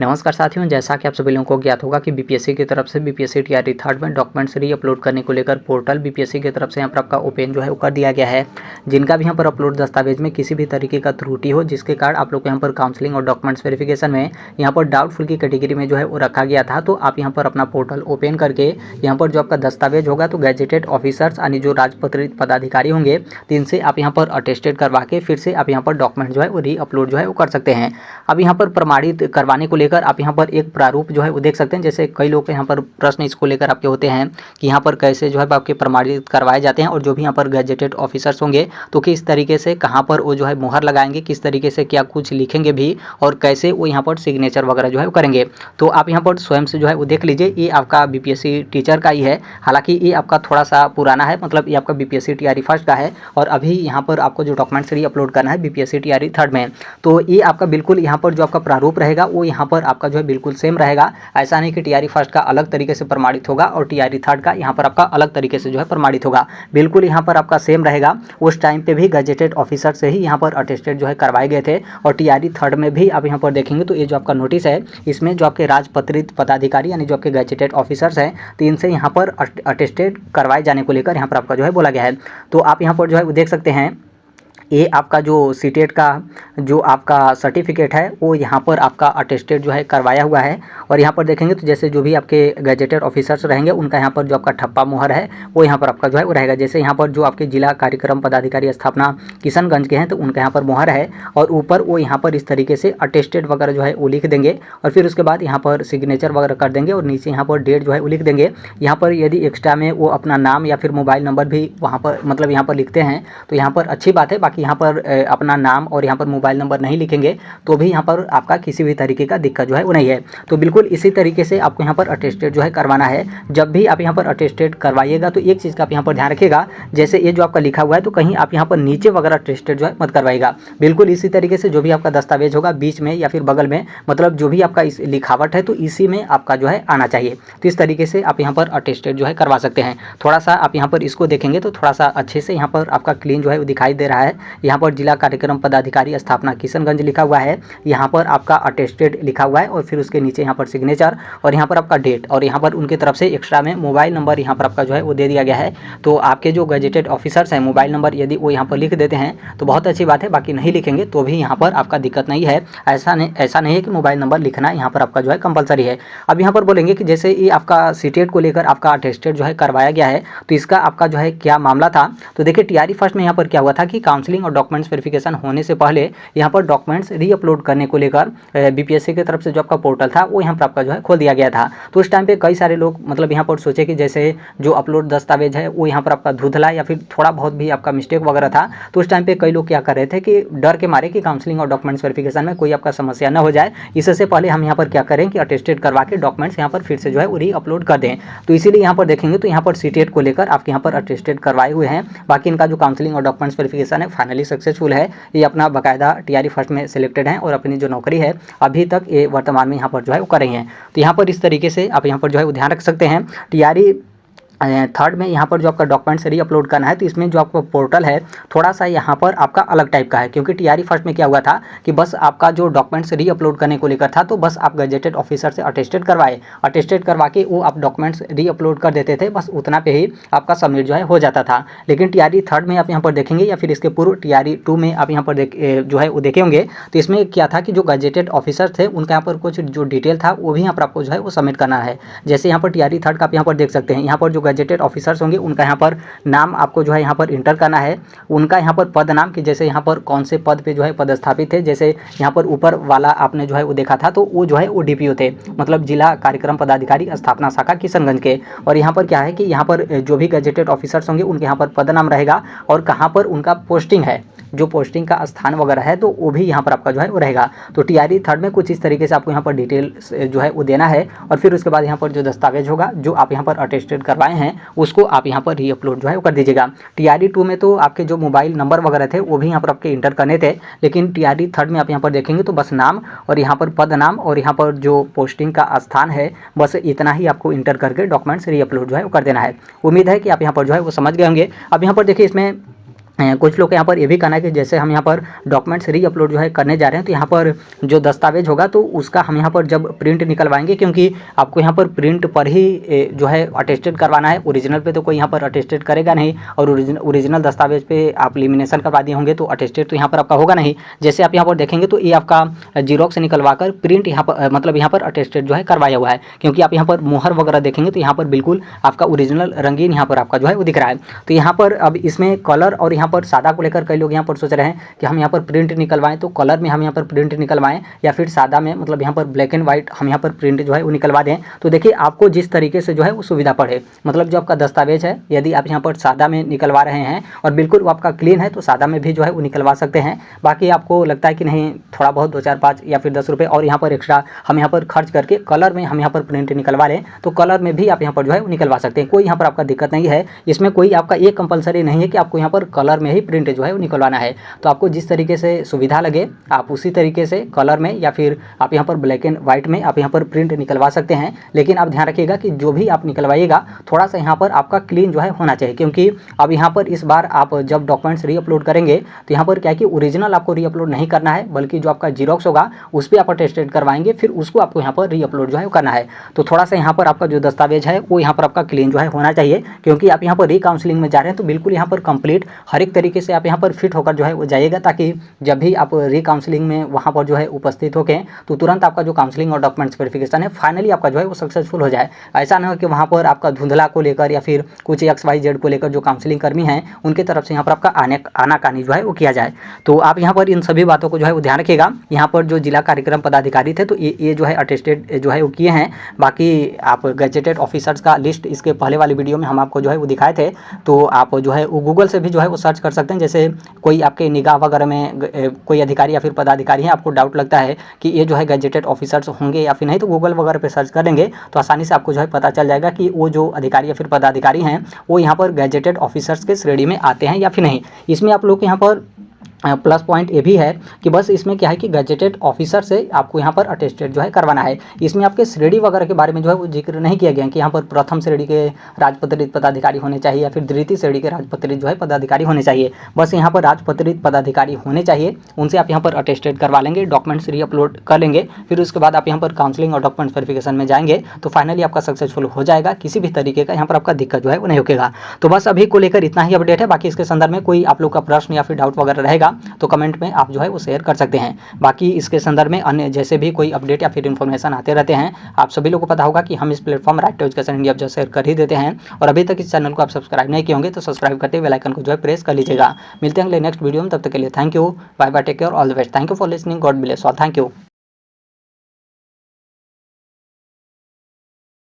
नमस्कार साथियों, जैसा कि आप सभी लोगों को ज्ञात होगा कि बीपीएससी की तरफ से बीपीएससी टीआरई थर्ड में डॉक्यूमेंट्स री अपलोड करने को लेकर पोर्टल बीपीएससी की तरफ से यहाँ पर आपका ओपन जो है वो कर दिया गया है। जिनका भी यहाँ पर अपलोड दस्तावेज में किसी भी तरीके का त्रुटि हो, जिसके कारण आप लोग को यहाँ पर काउंसलिंग और डॉक्यूमेंट्स वेरिफिकेशन में यहाँ पर डाउटफुल की कैटेगरी में जो है वो रखा गया था, तो आप यहाँ पर अपना पोर्टल ओपन करके यहाँ पर जो आपका दस्तावेज होगा तो गैजेटेड ऑफिसर्स यानी जो राजपत्रित पदाधिकारी होंगे, तो इनसे आप यहाँ पर अटेस्टेड करवा के फिर से आप यहाँ पर डॉक्यूमेंट जो है वो री अपलोड जो है वो कर सकते हैं। अब यहाँ पर प्रमाणित करवाने को लेकर आप यहाँ पर एक प्रारूप जो है वो देख सकते हैं। जैसे कई लोग यहाँ पर प्रश्न इसको लेकर आपके होते हैं कि यहाँ पर कैसे जो है आपके प्रमाणित करवाए जाते हैं, और जो भी यहाँ पर गैजेटेड ऑफिसर्स होंगे तो किस तरीके से कहाँ पर वो जो है मुहर लगाएंगे, किस तरीके से क्या कुछ लिखेंगे भी, और कैसे वो यहाँ पर सिग्नेचर वगैरह जो है वो करेंगे। तो आप यहाँ पर स्वयं से जो है वो देख लीजिए। ये आपका बीपीएससी टीचर का ही है, हालांकि ये आपका थोड़ा सा पुराना है, मतलब ये आपका बीपीएससी टीआरई फर्स्ट का है, और अभी यहाँ पर आपको जो डॉक्यूमेंट्स री अपलोड करना है बीपीएससी टीआरई थर्ड में। तो ये आपका बिल्कुल यहाँ पर जो आपका प्रारूप रहेगा वो यहाँ पर आपका जो है बिल्कुल सेम रहेगा। ऐसा नहीं कि टीआरई फर्स्ट का अलग तरीके से प्रमाणित होगा और टीआरई थर्ड का यहाँ पर आपका अलग तरीके से जो है प्रमाणित होगा। बिल्कुल यहाँ पर आपका सेम रहेगा। उस टाइम पे भी गजेटेड ऑफिसर से ही यहाँ पर अटेस्टेड जो है करवाए गए थे, और टीआरई थर्ड में भी आप यहाँ पर देखेंगे तो ये जो आपका नोटिस है इसमें जो आपके राजपत्रित पदाधिकारी यानी जो आपके गजेटेड ऑफिसर्स हैं तो इनसे यहाँ पर अटेस्टेड करवाए जाने को लेकर यहाँ पर आपका जो है बोला गया है। तो आप यहाँ पर जो है देख सकते हैं, ये आपका जो सीटेट का जो आपका सर्टिफिकेट है वो यहाँ पर आपका अटेस्टेड जो है करवाया हुआ है। और यहाँ पर देखेंगे तो जैसे जो भी आपके गजेटेड ऑफिसर्स रहेंगे उनका यहाँ पर जो आपका ठप्पा मोहर है वो यहाँ पर आपका जो है वो रहेगा। जैसे यहाँ पर जो आपके जिला कार्यक्रम पदाधिकारी स्थापना किशनगंज के हैं तो उनका यहाँ पर मोहर है, और ऊपर वो यहाँ पर इस तरीके से अटेस्टेड वगैरह जो है वो लिख देंगे, और फिर उसके बाद यहाँ पर सिग्नेचर वगैरह कर देंगे, और नीचे यहाँ पर डेट जो है वो लिख देंगे। यहाँ पर यदि एक्स्ट्रा में वो अपना नाम या फिर मोबाइल नंबर भी वहाँ पर मतलब यहाँ पर लिखते हैं तो यहाँ पर अच्छी बात है। बाकी यहाँ पर अपना नाम और यहाँ पर मोबाइल नंबर नहीं लिखेंगे तो भी यहाँ पर आपका किसी भी तरीके का दिक्कत जो है वो नहीं है। तो बिल्कुल इसी तरीके से आपको यहाँ पर अटेस्टेड जो है करवाना है। जब भी आप यहाँ पर अटेस्टेड करवाइएगा तो एक चीज़ का आप यहाँ पर ध्यान रखिएगा, जैसे ये जो आपका लिखा हुआ है तो कहीं आप यहाँ पर नीचे वगैरह अटेस्टेड जो है मत करवाइएगा। बिल्कुल इसी तरीके से जो भी आपका दस्तावेज होगा बीच में या फिर बगल में, मतलब जो भी आपका इस लिखावट है तो इसी में आपका जो है आना चाहिए। तो इस तरीके से आप यहाँ पर अटेस्टेड जो है करवा सकते हैं। थोड़ा सा आप यहाँ पर इसको देखेंगे तो थोड़ा सा अच्छे से यहाँ पर आपका क्लीन जो है वो दिखाई दे रहा है। यहाँ पर जिला कार्यक्रम पदाधिकारी स्थापना किशनगंज लिखा हुआ है, यहाँ पर आपका अटेस्टेड लिखा हुआ है, और फिर उसके नीचे यहाँ पर सिग्नेचर और यहाँ पर आपका डेट, और यहाँ पर उनकी तरफ से एक्स्ट्रा में मोबाइल नंबर यहाँ पर आपका जो है वो दे दिया गया है। तो आपके जो गजेटेड ऑफिसर्स हैं मोबाइल नंबर यदि वो यहाँ पर लिख देते हैं तो बहुत अच्छी बात है, बाकी नहीं लिखेंगे तो भी यहाँ पर आपका दिक्कत नहीं है। ऐसा नहीं है कि मोबाइल नंबर लिखना यहाँ पर आपका जो है कंपलसरी है। अब यहाँ पर बोलेंगे कि जैसे ये आपका सीटेट को लेकर आपका अटेस्टेड जो है करवाया गया है तो इसका आपका जो है क्या मामला था। तो देखिए टीआरई फर्स्ट में यहाँ पर क्या हुआ था कि काउंसलिंग और डॉक्यूमेंट्स वेरिफिकेशन होने से पहले यहाँ पर डॉक्यूमेंट्स री अपलोड करने को लेकर बीपीएससी की तरफ से जो आपका पोर्टल था वो यहाँ पर आपका जो है खोल दिया गया था। तो उस टाइम पे कई सारे लोग मतलब यहाँ पर सोचे कि जैसे जो अपलोड दस्तावेज है वो यहाँ पर आपका धुंधला या फिर थोड़ा बहुत भी आपका मिस्टेक वगैरह था, तो उस टाइम पे कई लोग क्या कर रहे थे कि डर के मारे कि काउंसलिंग और डॉक्यूमेंट्स वेरिफिकेशन में कोई आपका समस्या न हो जाए, इससे पहले हम यहाँ पर क्या करें कि अटेस्टेड करवा के डॉक्यूमेंट्स यहाँ पर फिर से जो है री अपलोड कर दें। तो इसीलिए यहाँ पर देखेंगे तो यहाँ पर सीटेट को लेकर आपके यहाँ पर अटेस्टेड करवाए हुए हैं। बाकी इनका जो काउंसलिंग और डॉक्यूमेंट्स वेरिफिकेशन है फाइनली सक्सेसफुल है। ये अपना बाकायदा टीआरई फर्स्ट में सिलेक्टेड हैं और अपनी जो नौकरी है अभी तक ये वर्तमान में यहाँ पर जो है वो कर रही हैं। तो यहाँ पर इस तरीके से आप यहाँ पर जो है वो ध्यान रख सकते हैं। टीआरई थर्ड में यहाँ पर जो आपका डॉक्यूमेंट्स री अपलोड करना है तो इसमें जो आपका पोर्टल है थोड़ा सा यहाँ पर आपका अलग टाइप का है, क्योंकि टीआरई फर्स्ट में क्या हुआ था कि बस आपका जो डॉक्यूमेंट्स री अपलोड करने को लेकर था तो बस आप गजेटेड ऑफिसर से अटेस्टेड करवा के वो आप डॉक्यूमेंट्स री अपलोड कर देते थे, बस उतना पे ही आपका सबमिट जो है हो जाता था। लेकिन टीआरई थर्ड में आप यहाँ पर देखेंगे या फिर इसके पूर्व टीआरई टू में आप यहाँ पर जो है वो देखे होंगे तो इसमें क्या था कि जो गजेटेड ऑफिसर थे उनका यहाँ पर कुछ जो डिटेल था वो भी यहाँ पर आपको जो है वो सबमिट करना है। जैसे यहाँ पर टीआरई थर्ड का आप यहाँ पर देख सकते हैं, यहाँ पर जो गजेटेड ऑफिसर्स होंगे उनका यहाँ पर नाम आपको जो है यहाँ पर इंटर करना है। उनका यहाँ पर पद नाम कि जैसे यहाँ पर कौन से पद पे जो है पदस्थापित थे, जैसे यहाँ पर ऊपर वाला आपने जो है वो देखा था तो वो जो है वो डीपीओ थे, मतलब जिला कार्यक्रम पदाधिकारी स्थापना शाखा किशनगंज के। और यहाँ पर क्या है कि यहाँ पर जो भी गजेटेड ऑफिसर्स होंगे उनके यहाँ पर पद नाम रहेगा और कहाँ पर उनका पोस्टिंग है, जो पोस्टिंग का स्थान वगैरह है तो वो भी यहाँ पर आपका जो है वो रहेगा। तो टीआरई थर्ड में कुछ इस तरीके से आपको यहाँ पर डिटेल जो है वो देना है, और फिर उसके बाद यहाँ पर जो दस्तावेज होगा जो आप यहाँ पर अटेस्टेड करवाए हैं उसको आप यहाँ पर री अपलोड जो है वो कर दीजिएगा। टीआरई टू में तो आपके जो मोबाइल नंबर वगैरह थे वो भी यहाँ पर आपके इंटर करने थे, लेकिन टीआरई थर्ड में आप यहाँ पर देखेंगे तो बस नाम और यहाँ पर पद नाम और यहाँ पर जो पोस्टिंग का स्थान है बस इतना ही आपको इंटर करके डॉक्यूमेंट्स री अपलोड जो है वो कर देना है। उम्मीद है कि आप यहाँ पर जो है वो समझ गए होंगे। अब यहाँ पर देखिए इसमें कुछ लोग यहाँ पर ये भी कहना है कि जैसे हम यहाँ पर डॉक्यूमेंट्स री अपलोड जो है करने जा रहे हैं, तो यहाँ पर जो दस्तावेज होगा तो उसका हम यहाँ पर जब प्रिंट निकलवाएंगे, क्योंकि आपको यहाँ पर प्रिंट पर ही जो है अटेस्टेड करवाना है, ओरिजिनल पे तो कोई यहाँ पर अटेस्टेड करेगा नहीं, और ओरिजिनल दस्तावेज पे आप लेमिनेशन करवा दिए होंगे तो अटेस्टेड तो यहाँ पर आपका होगा नहीं। जैसे आप यहाँ पर देखेंगे तो ये आपका जीरोक्स निकलवा कर प्रिंट यहाँ पर मतलब यहाँ पर अटेस्टेड जो है करवाया हुआ है, क्योंकि आप यहाँ पर मोहर वगैरह देखेंगे तो यहाँ पर बिल्कुल आपका ओरिजिनल रंगीन यहाँ पर आपका जो है वो दिख रहा है। तो यहाँ पर अब इसमें कलर और यहाँ पर सादा को लेकर कई लोग यहाँ पर सोच रहे हैं कि हम यहाँ पर प्रिंट निकलवाएं, तो कलर में हम यहाँ पर प्रिंट निकलवाएं या फिर सादा में, मतलब यहाँ पर ब्लैक एंड व्हाइट हम यहाँ पर प्रिंट जो है वो निकलवा दें। तो देखिए आपको जिस तरीके से जो है वो सुविधा पड़े, मतलब जो आपका दस्तावेज है यदि आप यहाँ पर सादा में निकलवा रहे हैं और बिल्कुल वो आपका क्लीन है तो सादा में भी जो है वो निकलवा सकते हैं। बाकी आपको लगता है कि नहीं थोड़ा बहुत 2 4 5 या फिर 10 रुपये और यहाँ पर एक्स्ट्रा हम यहाँ पर खर्च करके कलर में हम यहाँ पर प्रिंट निकलवा लें, तो कलर में भी आप यहाँ पर जो है वो निकलवा सकते हैं। कोई यहाँ पर आपका दिक्कत नहीं है, इसमें कोई आपका ये कंपलसरी नहीं है कि आपको यहाँ पर कलर में ही प्रिंट जो है वो निकलवाना है। तो आपको जिस तरीके से सुविधा लगे आप उसी तरीके से कलर में या फिर आप यहाँ पर ब्लैक एंड व्हाइट में आप यहाँ पर प्रिंट निकलवा सकते हैं। लेकिन आप ध्यान रखिएगा कि जो भी आप निकलवाइएगा थोड़ा सा यहाँ पर आपका क्लीन जो है होना चाहिए, क्योंकि अब यहाँ पर इस बार आप जब डॉक्यूमेंट्स री अपलोड करेंगे तो यहाँ पर क्या है कि ओरिजिनल आपको री अपलोड नहीं करना है, बल्कि जो आपका जीरोक्स होगा उस पर आप अटेस्टेड करवाएंगे, फिर उसको आपको यहाँ पर री अपलोड जो है करना है। तो थोड़ा सा यहाँ पर आपका जो दस्तावेज है वो यहाँ पर आपका क्लीन जो है होना चाहिए, क्योंकि आप यहाँ पर री काउंसलिंग में जा रहे हैं तो बिल्कुल यहाँ पर कंप्लीट हर एक तरीके से आप यहाँ पर फिट होकर जो है वो जाइएगा, ताकि जब भी आप री काउंसलिंग में वहाँ पर जो है उपस्थित होकर तो तुरंत आपका जो काउंसलिंग और डॉक्यूमेंट्स वेरिफिकेशन है फाइनली आपका जो है वो सक्सेसफुल हो जाए। ऐसा ना हो कि वहाँ पर आपका धुंधला को लेकर या फिर कुछ XYZ को लेकर जो काउंसलिंग कर्मी हैं उनकी तरफ से यहाँ पर आपका आनाकानी जो है वो किया जाए। तो आप यहाँ पर इन सभी बातों को जो है वो ध्यान रखिएगा। यहाँ पर जो जिला कार्यक्रम पदाधिकारी थे तो ये जो है अटेस्टेड जो है वो किए हैं। बाकी आप गजेटेड ऑफिसर्स का लिस्ट इसके पहले वाली वीडियो में हम आपको जो है वो दिखाए थे, तो आप जो है वो गूगल से भी जो है वो सर्च कर सकते हैं। जैसे कोई आपके निगाह वगैरह में कोई अधिकारी या फिर पदाधिकारी है, आपको डाउट लगता है कि ये जो है गजेटेड ऑफिसर्स होंगे या फिर नहीं, तो गूगल वगैरह पे सर्च कर लेंगे तो आसानी से आपको जो है पता चल जाएगा कि वो जो अधिकारी या फिर पदाधिकारी हैं वो यहाँ पर गजेटेड ऑफिसर्स के श्रेणी में आते हैं या फिर नहीं। इसमें आप लोग यहाँ पर प्लस पॉइंट ये भी है कि बस इसमें क्या है कि गजेटेड ऑफिसर से आपको यहाँ पर अटेस्टेड जो है करवाना है। इसमें आपके श्रेणी वगैरह के बारे में जो है वो जिक्र नहीं किया गया कि यहाँ पर प्रथम श्रेणी के राजपत्रित पदाधिकारी होने चाहिए या फिर द्वितीय श्रेणी के राजपत्रित जो है पदाधिकारी होने चाहिए। बस यहाँ पर राजपत्रित पदाधिकारी होने चाहिए, उनसे आप यहाँ पर अटेस्टेड करवा लेंगे, डॉक्यूमेंट्स री अपलोड कर लेंगे, फिर उसके बाद आप यहाँ पर काउंसलिंग और डॉक्यूमेंट्स वेरिफिकेशन में जाएंगे तो फाइनली आपका सक्सेसफुल हो जाएगा। किसी भी तरीके का यहाँ पर आपका दिक्कत जो है वो नहीं होगा। तो बस अभी को लेकर इतना ही अपडेट है। बाकी इसके संदर्भ में कोई आप लोग का प्रश्न या फिर डाउट वगैरह रहेगा तो कमेंट में आप जो है वो शेयर कर सकते हैं। बाकी इसके संदर्भ में अन्य जैसे भी कोई अपडेट या फिर इन्फॉर्मेशन आते रहते हैं, आप सभी लोगों को पता होगा कि हम इस platform right to education India जो शेयर कर ही देते हैं। और अभी तक इस चैनल को आप सब्सक्राइब नहीं किए होंगे तो सब्सक्राइब करते बेल आइकन को जो है प्रेस कर लीजिएगा। मिलते हैं अगले नेक्स्ट वीडियो में, तब तक के लिए thank you, bye bye, take care, all the best. Thank you for listening, God bless all, thank you.